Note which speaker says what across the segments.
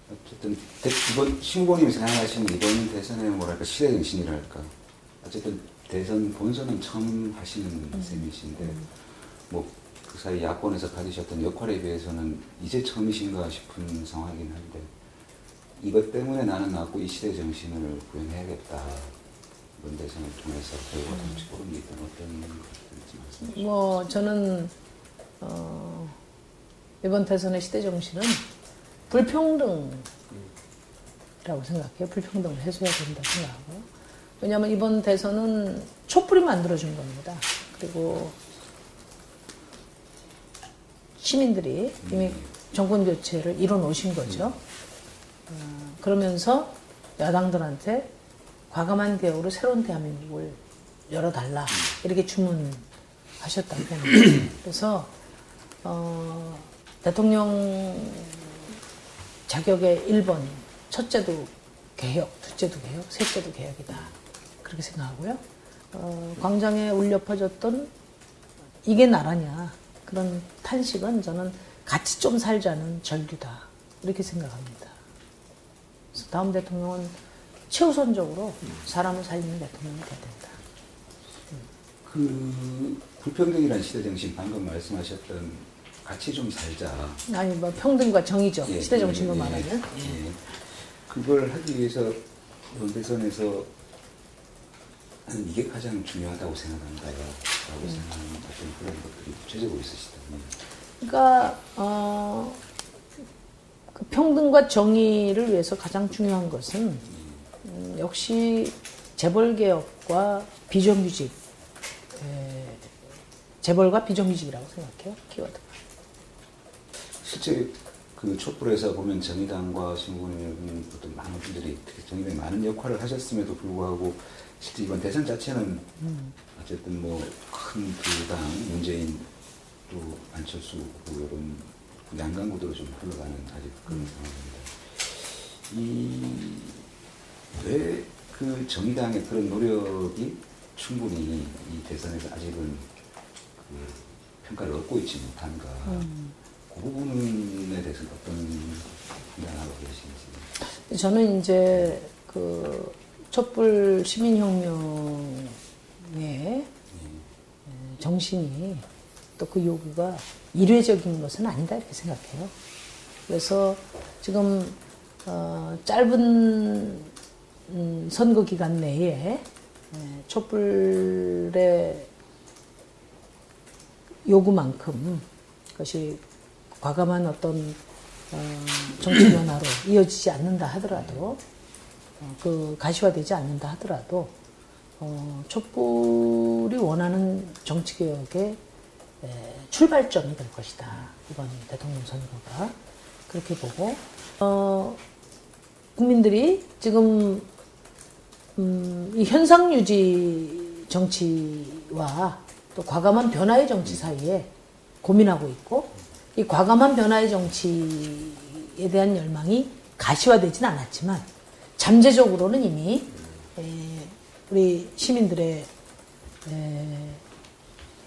Speaker 1: 어쨌든 이번 신부님이 생각하시는 이번 대선의 뭐랄까 시대 정신이랄까. 어쨌든 대선 본선은 처음 하시는 셈이신데 뭐 그 사이 야권에서 가지셨던 역할에 비해서는 이제 처음이신가 싶은 상황이긴 한데 이것 때문에 나는 나고 이 시대 정신을 구현해야겠다. 이번 대선을 통해서 결과 정치 보는 게 있다면 어떤 것들인지 말씀해 주시죠.
Speaker 2: 뭐 저는 이번 대선의 시대 정신은 불평등이라고 생각해요. 불평등을 해소해야 된다고 생각하고요. 왜냐하면 이번 대선은 촛불이 만들어준 겁니다. 그리고 시민들이 이미 정권 교체를 이뤄놓으신 거죠. 그러면서 야당들한테 과감한 대우로 새로운 대한민국을 열어달라 이렇게 주문하셨다고 합니다. 그래서 대통령 자격의 1번 첫째도 개혁, 둘째도 개혁, 셋째도 개혁이다 그렇게 생각하고요. 광장에 울려 퍼졌던 이게 나라냐 그런 탄식은 저는 같이 좀 살자는 절규다 이렇게 생각합니다. 그래서 다음 대통령은 최우선적으로 사람을 살리는 대통령이 돼야 된다.
Speaker 1: 그 불평등이라는 시대 정신 방금 말씀하셨던 같이 좀 살자.
Speaker 2: 아니 뭐 평등과 정의죠.
Speaker 1: 예,
Speaker 2: 시대 정신으로
Speaker 1: 예,
Speaker 2: 말하면.
Speaker 1: 예. 그걸 하기 위해서 이번 대선에서 이게 가장 중요하다고 생각한다라고 생각하는 어떤 그런 것들이 구체적으로 있으시다면.
Speaker 2: 그러니까 그 평등과 정의를 위해서 가장 중요한 것은 역시 재벌개혁과 비정규직, 재벌과 비정규직이라고 생각해요. 키워드가.
Speaker 1: 실제 그 촛불에서 보면 정의당과 신부님 어떤 많은 분들이 특히 정의당에 많은 역할을 하셨음에도 불구하고 실제 이번 대선 자체는 어쨌든 뭐 큰 두 당 문재인 또 안철수 후보 이런 양강구도로 좀 흘러가는 아직 그런 상황입니다. 왜 그 정의당의 그런 노력이 충분히 이 대선에서 아직은 그 평가를 얻고 있지 못한가? 그 부분에 대해서 어떤 판단하고 계신지?
Speaker 2: 저는 이제 그 촛불 시민혁명의 정신이 또 그 요구가 일회적인 것은 아니다 이렇게 생각해요. 그래서 지금 짧은 선거 기간 내에 촛불의 요구만큼 그것이 과감한 어떤 정치 변화로 이어지지 않는다 하더라도 그 가시화되지 않는다 하더라도 촛불이 원하는 정치개혁의 출발점이 될 것이다. 이번 대통령 선거가. 그렇게 보고 국민들이 지금 이 현상유지 정치와 또 과감한 변화의 정치 사이에 고민하고 있고 이 과감한 변화의 정치에 대한 열망이 가시화되진 않았지만 잠재적으로는 이미 우리 시민들의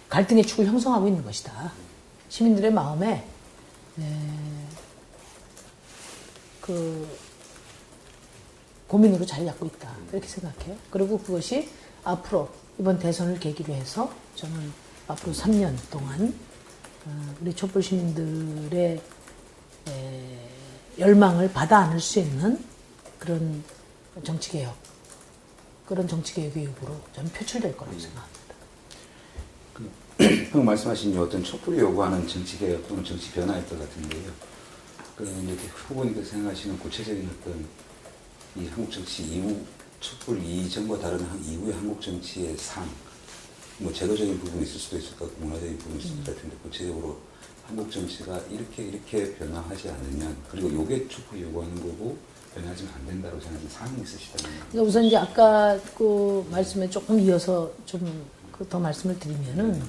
Speaker 2: 갈등의 축을 형성하고 있는 것이다. 시민들의 마음에 그 고민으로 자리 잡고 있다. 이렇게 생각해요. 그리고 그것이 앞으로 이번 대선을 계기로 해서 저는 앞으로 3년 동안 우리 촛불 시민들의 열망을 받아 안을 수 있는 그런 정치개혁, 그런 정치개혁의 요구로 저는 표출될 거라고 생각합니다.
Speaker 1: 방금 말씀하신 어떤 촛불이 요구하는 정치개혁 또는 정치 변화일 것 같은데요. 그러면 이렇게 후보님께서 생각하시는 구체적인 어떤 이 한국 정치 이후 촛불 이전과 다른 이후의 한국 정치의 상, 뭐 제도적인 부분이 있을 수도 있을 것 같고 문화적인 부분이 있을 것 같은데 구체적으로 한국 정치가 이렇게 변화하지 않으면 그리고 요게 촛불이 요구하는 거고 변하지면 안 된다고 생각하는 사항이 있으시다면.
Speaker 2: 그러니까 우선 이제 아까 그 말씀에 조금 이어서 좀 더 말씀을 드리면은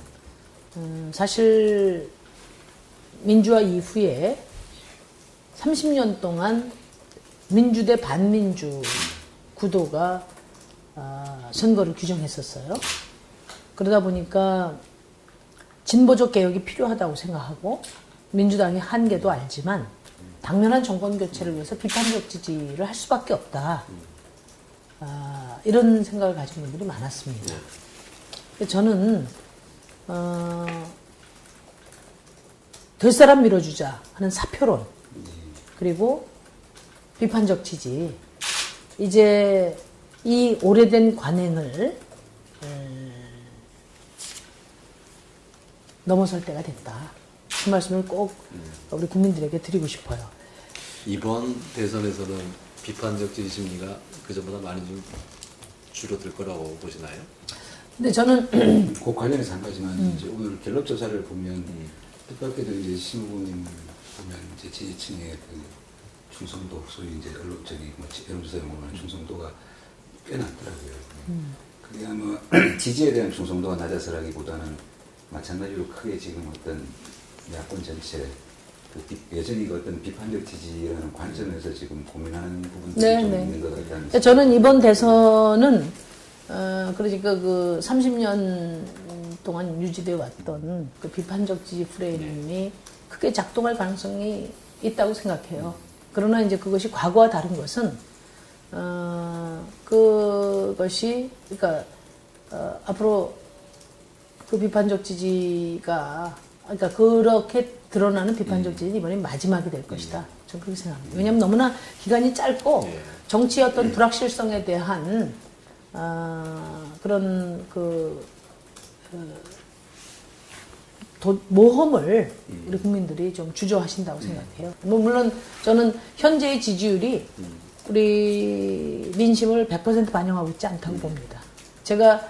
Speaker 2: 사실 민주화 이후에 30년 동안 민주 대 반민주 구도가 선거를 규정했었어요. 그러다 보니까 진보적 개혁이 필요하다고 생각하고 민주당의 한계도 알지만 당면한 정권 교체를 위해서 비판적 지지를 할 수밖에 없다. 이런 생각을 가진 분들이 많았습니다. 저는 될 사람 밀어주자 하는 사표론, 그리고 비판적 지지, 이제 이 오래된 관행을 넘어설 때가 됐다. 그 말씀을 꼭 우리 국민들에게 드리고 싶어요.
Speaker 3: 이번 대선에서는 비판적 지지 심리가 그전보다 많이 좀 줄어들 거라고 보시나요?
Speaker 2: 근데 저는
Speaker 1: 그 관련해서 한 가지만 이제 오늘 갤럽 조사를 보면 뜻밖에도 이제 신 후보님 보면 이제 지지층의 그 충성도, 소위 이제 언론적인 여론조사에 보면 충성도가 꽤 낮더라고요. 그게 아마 지지에 대한 충성도가 낮아서라기보다는 마찬가지로 크게 지금 어떤 야권 전체 여전히 어떤 비판적 지지라는 관점에서 지금 고민하는 부분들이 좀 있는 것 같다는.
Speaker 2: 저는 이번 대선은 그러니까 그 30년 동안 유지되어 왔던 그 비판적 지지 프레임이 크게 작동할 가능성이 있다고 생각해요. 그러나 이제 그것이 과거와 다른 것은 그것이 그러니까 앞으로 그 비판적 지지가 그러니까 그렇게 드러나는 비판적 지지는 이번에 마지막이 될 것이다. 저는 그렇게 생각합니다. 왜냐하면 너무나 기간이 짧고 정치의 어떤 불확실성에 대한 그런 모험을 우리 국민들이 좀 주저하신다고 생각해요. 뭐 물론 저는 현재의 지지율이 우리 민심을 100% 반영하고 있지 않다고 봅니다. 제가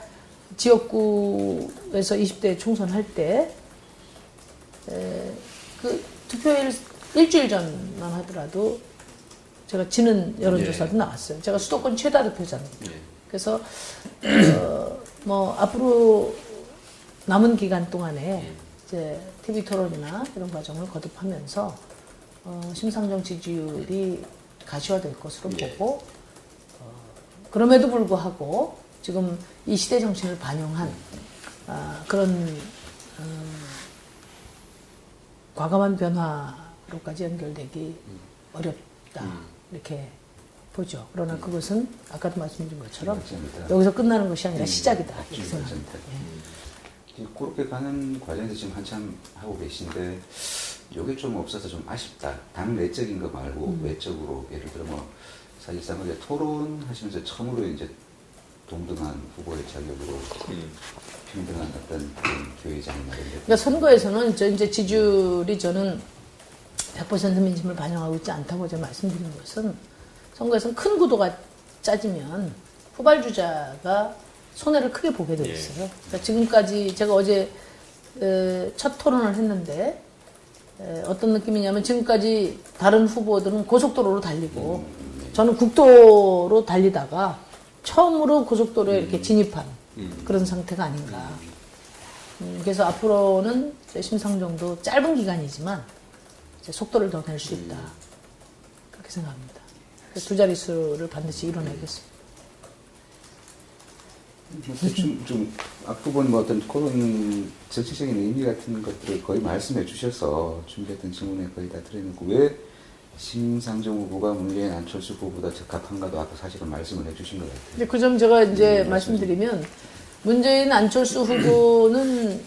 Speaker 2: 지역구에서 20대 총선할 때 그 투표일 일주일 전만 하더라도 제가 지는 여론조사도 나왔어요. 제가 수도권 최다 득표자입니다. 그래서 뭐 앞으로 남은 기간 동안에 이제 TV 토론이나 이런 과정을 거듭하면서 심상정 지지율이 가시화될 것으로 보고 그럼에도 불구하고 지금 이 시대 정신을 반영한 그런 과감한 변화로까지 연결되기 어렵다 이렇게 보죠. 그러나 그것은 아까도 말씀드린 것처럼 여기서 끝나는 것이 아니라 시작이다 이렇게 생각합니다.
Speaker 1: 그렇게 가는 과정에서 지금 한참 하고 계신데 이게 좀 없어서 좀 아쉽다. 당 내적인 거 말고 외적으로 예를 들어 뭐 사실상 이제 토론하시면서 처음으로 이제 동등한 후보의 자격으로 평등한 어떤 그런 교회장이 마련됐다.
Speaker 2: 그러니까 선거에서는 이제 지지율이 저는 100% 민심을 반영하고 있지 않다고 제가 말씀드린 것은 선거에서는 큰 구도가 짜지면 후발주자가 손해를 크게 보게 돼 있어요. 그러니까 지금까지 제가 어제 첫 토론을 했는데 어떤 느낌이냐면 지금까지 다른 후보들은 고속도로로 달리고 저는 국도로 달리다가 처음으로 고속도로에 이렇게 진입한 그런 상태가 아닌가. 그래서 앞으로는 심상정도 짧은 기간이지만 이제 속도를 더 낼 수 있다. 그렇게 생각합니다. 두 자릿수를 반드시 이뤄내겠습니다.
Speaker 1: 좀 앞부분 뭐 어떤 그런 정치적인 의미 같은 것들을 거의 말씀해 주셔서 준비했던 질문에 거의 다 들어있고 왜 심상정 후보가 문재인 안철수 후보보다 적합한가도 아까 사실은 말씀을 해주신 것 같아요.
Speaker 2: 그 점 제가 이제 말씀드리면 문재인 안철수 후보는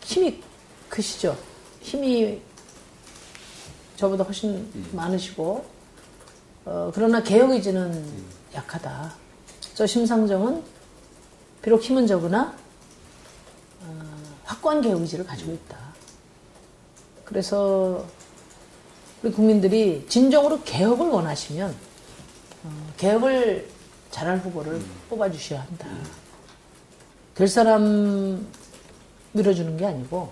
Speaker 2: 힘이 크시죠. 힘이 저보다 훨씬 많으시고 그러나 개혁 의지는 약하다. 저 심상정은 비록 힘은 적으나 확고한 개혁 의지를 가지고 있다. 그래서 우리 국민들이 진정으로 개혁을 원하시면 개혁을 잘할 후보를 뽑아주셔야 한다. 될 사람 밀어주는 게 아니고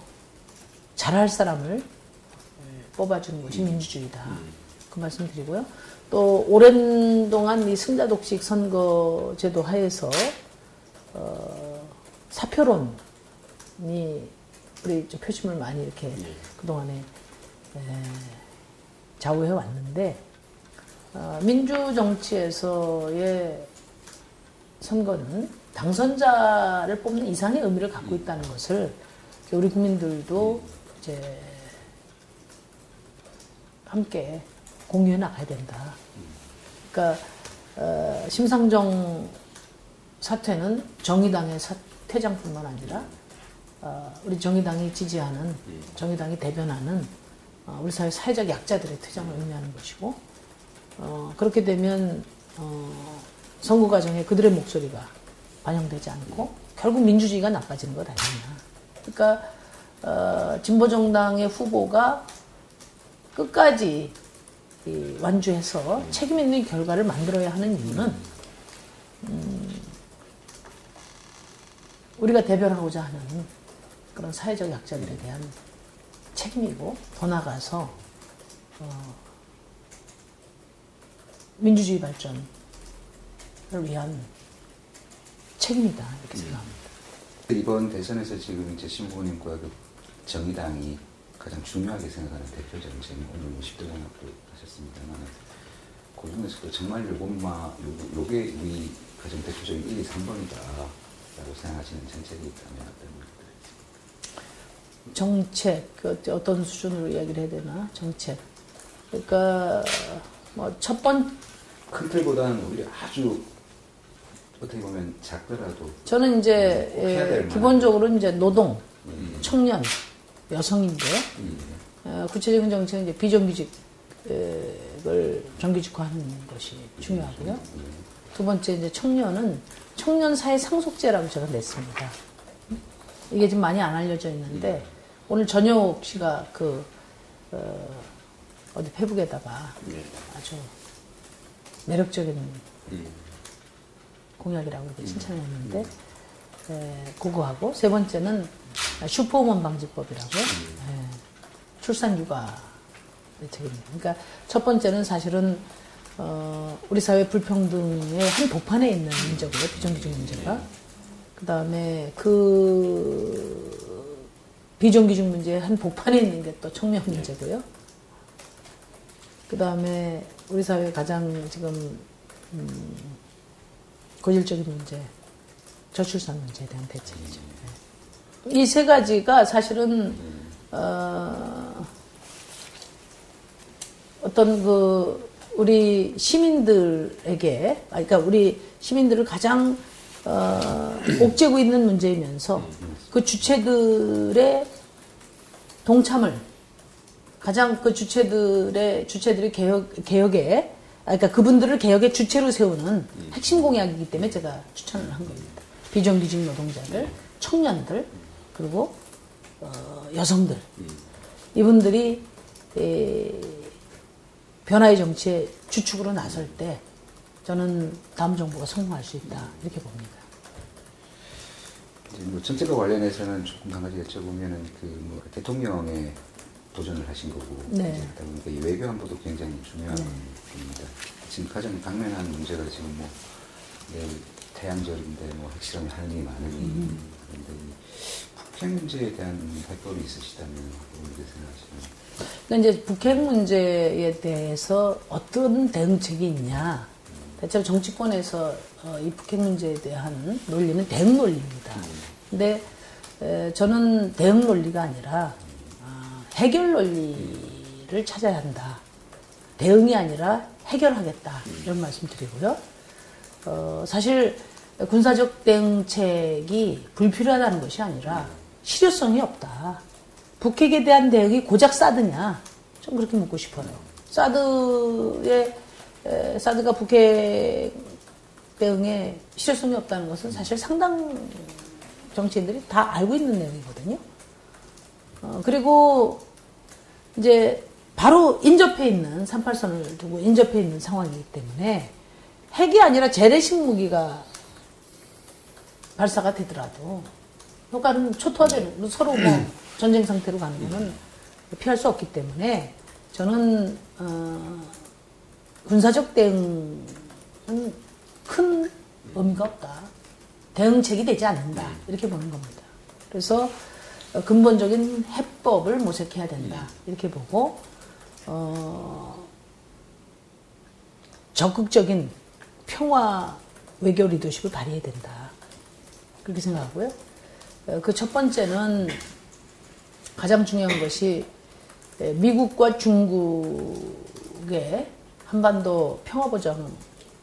Speaker 2: 잘할 사람을 뽑아주는 것이 민주주의다. 그 말씀 드리고요. 또 오랜 동안 이 승자 독식 선거 제도 하에서 사표론이 우리 좀 표심을 많이 이렇게 그동안에 좌우해 왔는데 민주 정치에서의 선거는 당선자를 뽑는 이상의 의미를 갖고 있다는 것을 우리 국민들도 이제 함께 공유해 나가야 된다. 그러니까 심상정 사퇴는 정의당의 퇴장뿐만 아니라 우리 정의당이 지지하는, 정의당이 대변하는 우리 사회 사회적 약자들의 퇴장을 의미하는 것이고, 그렇게 되면 선거 과정에 그들의 목소리가 반영되지 않고 결국 민주주의가 나빠지는 것 아니냐. 그러니까 진보정당의 후보가 끝까지 완주해서 책임 있는 결과를 만들어야 하는 이유는 우리가 대변하고자 하는 그런 사회적 약자들에 대한 책임이고, 더 나아가서 민주주의 발전을 위한 책임이다, 이렇게 생각합니다.
Speaker 1: 이번 대선에서 지금 이제 신 후보님과 그 정의당이 가장 중요하게 생각하는 대표 정책이 오늘 10대 공약도 하셨습니다만, 그 중에서도 정말 요게 우리 가장 대표적인 1, 2, 3번이다 라고 생각하시는 정책이 있다면 어떤 것들이 있습니까?
Speaker 2: 정책, 어떤 수준으로 이야기를 해야 되나? 정책. 그러니까 뭐 첫 번,
Speaker 1: 큰 틀보다는 우리 아주 어떻게 보면 작더라도
Speaker 2: 저는 이제 기본적으로 이제 노동, 청년, 여성인데 구체적인 정책은 이제 비정규직을 정규직화하는 것이 중요하고요. 두 번째 이제 청년은 청년 사회 상속제라고 제가 냈습니다. 이게 지금 많이 안 알려져 있는데 오늘 전효옥 씨가 어디 페북에다가 아주 매력적인 공약이라고 이렇게 칭찬을 했는데, 그거하고, 세 번째는 슈퍼우먼 방지법이라고, 출산휴가 대책입니다. 그러니까 첫 번째는 사실은, 우리 사회 불평등의 한 복판에 있는 문제고요, 비정규직 문제가. 그 다음에 비정규직 문제의 한 복판에 있는 게 또 청년 문제고요. 그 다음에 우리 사회 가장 지금, 고질적인 문제, 저출산 문제에 대한 대책이죠. 이 세 가지가 사실은 어떤 우리 시민들에게, 그러니까 우리 시민들을 가장 옥죄고 있는 문제이면서 그 주체들의 동참을 가장 주체들이 개혁에, 그러니까 그분들을 개혁의 주체로 세우는 핵심 공약이기 때문에 제가 추천을 한 겁니다. 비정규직 노동자들, 청년들, 그리고 여성들, 이분들이 변화의 정치의 주축으로 나설 때 저는 다음 정부가 성공할 수 있다, 이렇게 봅니다.
Speaker 1: 이제 뭐 정책과 관련해서는 조금 한 가지 여쭤보면은 대통령의 도전을 하신 거고,
Speaker 2: 네.
Speaker 1: 그러다 보니까 이 외교 안보도 굉장히 중요한 겁니다. 지금 가장 당면한 문제가 지금 내일 태양절인데 핵실험이 할 일이 많으니, 그런데 이 북핵 문제에 대한 해법이 있으시다면 어떻게 생각하시나요?
Speaker 2: 그러니까 이제 북핵 문제에 대해서 어떤 대응책이 있냐. 대체로 정치권에서 이 북핵 문제에 대한 논리는 대응 논리입니다. 근데 저는 대응 논리가 아니라 해결 논리를 찾아야 한다. 대응이 아니라 해결하겠다, 이런 말씀 드리고요. 사실 군사적 대응책이 불필요하다는 것이 아니라 실효성이 없다. 북핵에 대한 대응이 고작 사드냐? 좀 그렇게 묻고 싶어요. 사드가 북핵 대응에 실효성이 없다는 것은 사실 상당 정치인들이 다 알고 있는 내용이거든요. 그리고 이제 바로 인접해 있는 38선을 두고 인접해 있는 상황이기 때문에 핵이 아니라 재래식 무기가 발사가 되더라도 효과는 초토화되는, 서로 전쟁 상태로 가는 거는 피할 수 없기 때문에 저는 군사적 대응은 큰 의미가 없다. 대응책이 되지 않는다, 이렇게 보는 겁니다. 그래서 근본적인 해법을 모색해야 된다, 이렇게 보고 적극적인 평화 외교 리더십을 발휘해야 된다, 그렇게 생각하고요. 그 첫 번째는 가장 중요한 것이 미국과 중국의 한반도 평화보장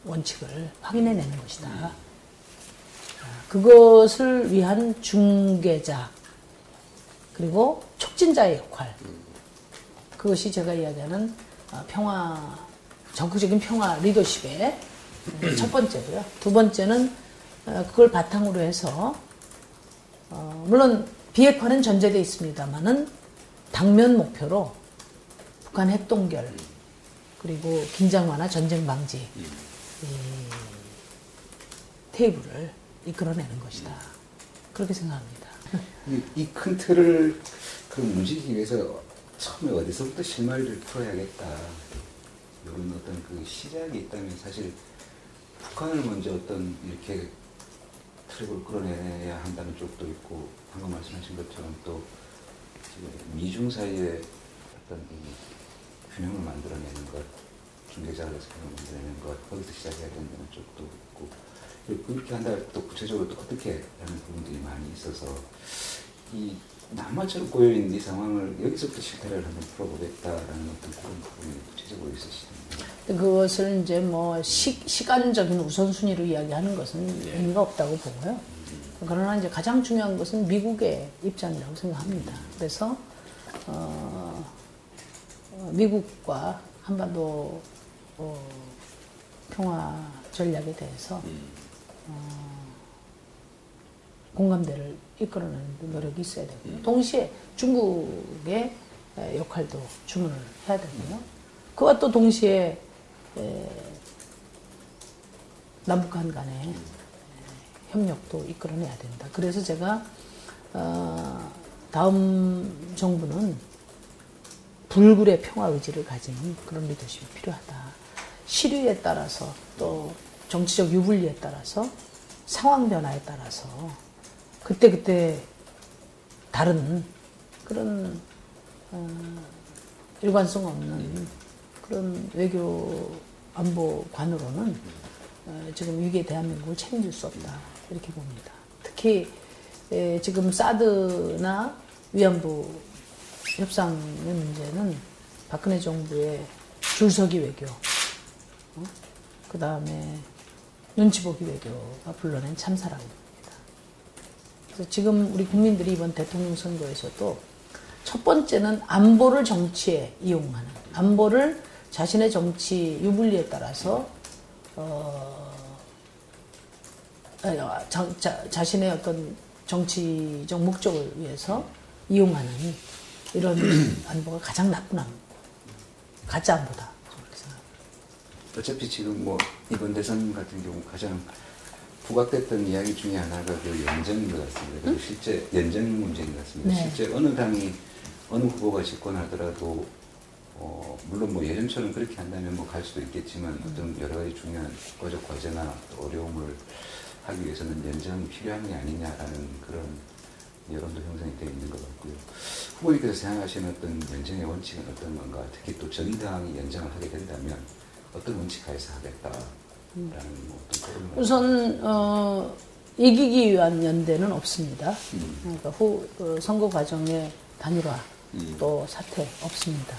Speaker 2: 원칙을 확인해내는 것이다. 그것을 위한 중개자 그리고 촉진자의 역할, 그것이 제가 이야기하는 적극적인 평화 리더십의 첫 번째고요. 두 번째는 그걸 바탕으로 해서 물론 비핵화는 전제되어 있습니다만은 당면 목표로 북한 핵 동결 그리고 긴장 완화, 전쟁 방지 이 테이블을 이끌어내는 것이다. 그렇게 생각합니다.
Speaker 1: 이 큰 틀을 움직이기 위해서 처음에 어디서부터 실마리를 풀어야겠다. 이런 어떤 그 시작이 있다면 사실 북한을 먼저 어떤 이렇게 트랙을 끌어내야 한다는 쪽도 있고, 방금 말씀하신 것처럼 또 미중 사이에 어떤 이 균형을 만들어내는 것, 중개자로서 균형을 만들어내는 것, 거기서 시작해야 된다는 쪽도 있고, 그렇게 한다 또 구체적으로 또 어떻게 하는 부분들이 많이 있어서 이 남한처럼 꼬여있는 이 상황을 여기서부터 실태를 한번 풀어보겠다라는 어떤 그런 부분이 구체적으로 있으시던가요?
Speaker 2: 그것을 이제 뭐 시간적인 우선순위로 이야기하는 것은 의미가 없다고 보고요. 그러나 이제 가장 중요한 것은 미국의 입장이라고 생각합니다. 그래서 미국과 한반도 평화 전략에 대해서 공감대를 이끌어내는 노력이 있어야 되고요. 동시에 중국의 역할도 주문을 해야 되고요. 그와 또 동시에 남북한 간의 협력도 이끌어내야 된다. 그래서 제가 다음 정부는 불굴의 평화 의지를 가지는 그런 리더십이 필요하다. 시류에 따라서 또 정치적 유불리에 따라서 상황 변화에 따라서 그때그때 다른 그런 일관성 없는 그런 외교 안보관으로는 지금 위기의 대한민국을 책임질 수 없다. 이렇게 봅니다. 특히 지금 사드나 위안부 협상의 문제는 박근혜 정부의 줄서기 외교, 그 다음에 눈치보기 외교가 불러낸 참사라고 봅니다. 그래서 지금 우리 국민들이 이번 대통령 선거에서도 첫 번째는 안보를 정치에 이용하는, 안보를 자신의 정치 유불리에 따라서 자신의 어떤 정치적 목적을 위해서 이용하는 이런 안보가 가장 나쁜 안보, 가짜 안보다. 그렇게 생각합니다.
Speaker 1: 어차피 지금 뭐 이번 대선 같은 경우 가장 부각됐던 이야기 중에 하나가 그 연정인 것 같습니다. 그리고 실제 연정 문제인 것 같습니다.
Speaker 2: 네.
Speaker 1: 실제 어느 당이 어느 후보가 집권하더라도 물론 뭐 예전처럼 그렇게 한다면 뭐 갈 수도 있겠지만 어떤 여러 가지 중요한 국가적 과제나 어려움을 하기 위해서는 연정이 필요한 게 아니냐라는 그런 여론도 형성이 되어 있는 것 같고요. 후보님께서 생각하시는 어떤 연정의 원칙은 어떤 건가? 특히 또 정당이 연정을 하게 된다면 어떤 원칙 하에서 하겠다라는 뭐 어떤 그런
Speaker 2: 우선 이기기 위한 연대는 없습니다. 그러니까 선거 과정의 단일화 또 사퇴 없습니다.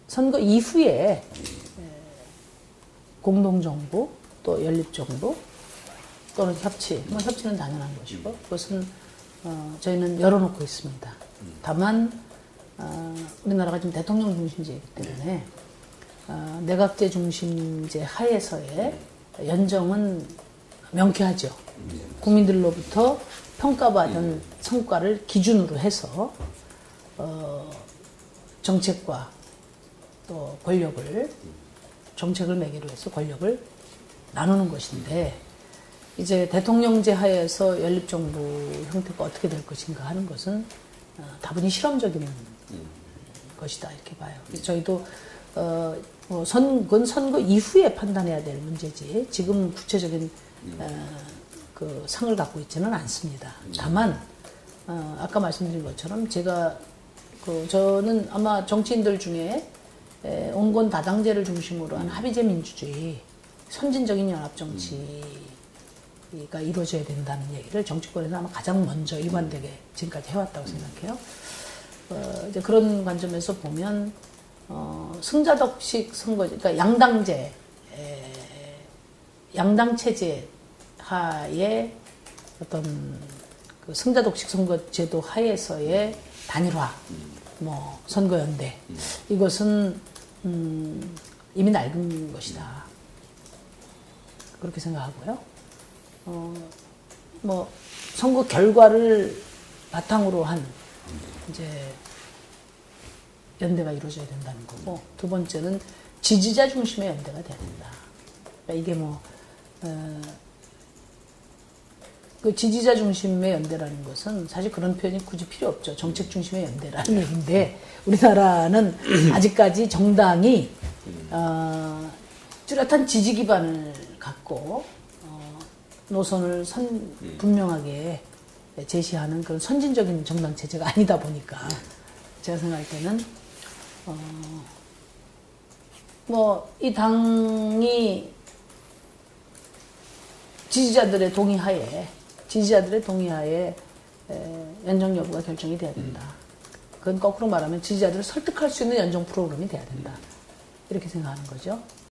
Speaker 2: 선거 이후에 공동정부 또 연립정부 또는 협치, 뭐 협치는 당연한 것이고 그것은 저희는 열어놓고 있습니다. 다만 우리나라가 지금 대통령 중심제이기 때문에 내각제 중심제 하에서의 연정은 명쾌하죠. 국민들로부터 평가받은 성과를 기준으로 해서 정책과 또 권력을, 정책을 매개로 해서 권력을 나누는 것인데 이제 대통령제 하에서 연립정부 형태가 어떻게 될 것인가 하는 것은 다분히 실험적인 것이다 이렇게 봐요. 그래서 저희도 그건 선거 이후에 판단해야 될 문제지 지금 구체적인 그 상을 갖고 있지는 않습니다. 다만 아까 말씀드린 것처럼 제가 저는 아마 정치인들 중에 온건 다당제를 중심으로 한 합의제 민주주의, 선진적인 연합정치를 이루어져야 된다는 얘기를 정치권에서 아마 가장 먼저 일관되게 지금까지 해왔다고 생각해요. 이제 그런 관점에서 보면 승자독식 선거제, 그러니까 양당제, 양당 체제 하에 어떤 그 승자독식 선거제도 하에서의 단일화, 뭐 선거연대, 이것은 이미 낡은 것이다. 그렇게 생각하고요. 뭐 선거 결과를 바탕으로 한 이제 연대가 이루어져야 된다는 거고, 두 번째는 지지자 중심의 연대가 돼야 된다. 그러니까 이게 뭐 그 지지자 중심의 연대라는 것은 사실 그런 표현이 굳이 필요 없죠. 정책 중심의 연대라는 얘기인데, 우리나라는 아직까지 정당이 뚜렷한 지지 기반을 갖고 노선을 분명하게 제시하는 그런 선진적인 정당 체제가 아니다 보니까, 제가 생각할 때는 뭐 이 당이 지지자들의 동의하에 연정 여부가 결정이 돼야 된다. 그건 거꾸로 말하면 지지자들을 설득할 수 있는 연정 프로그램이 돼야 된다. 이렇게 생각하는 거죠.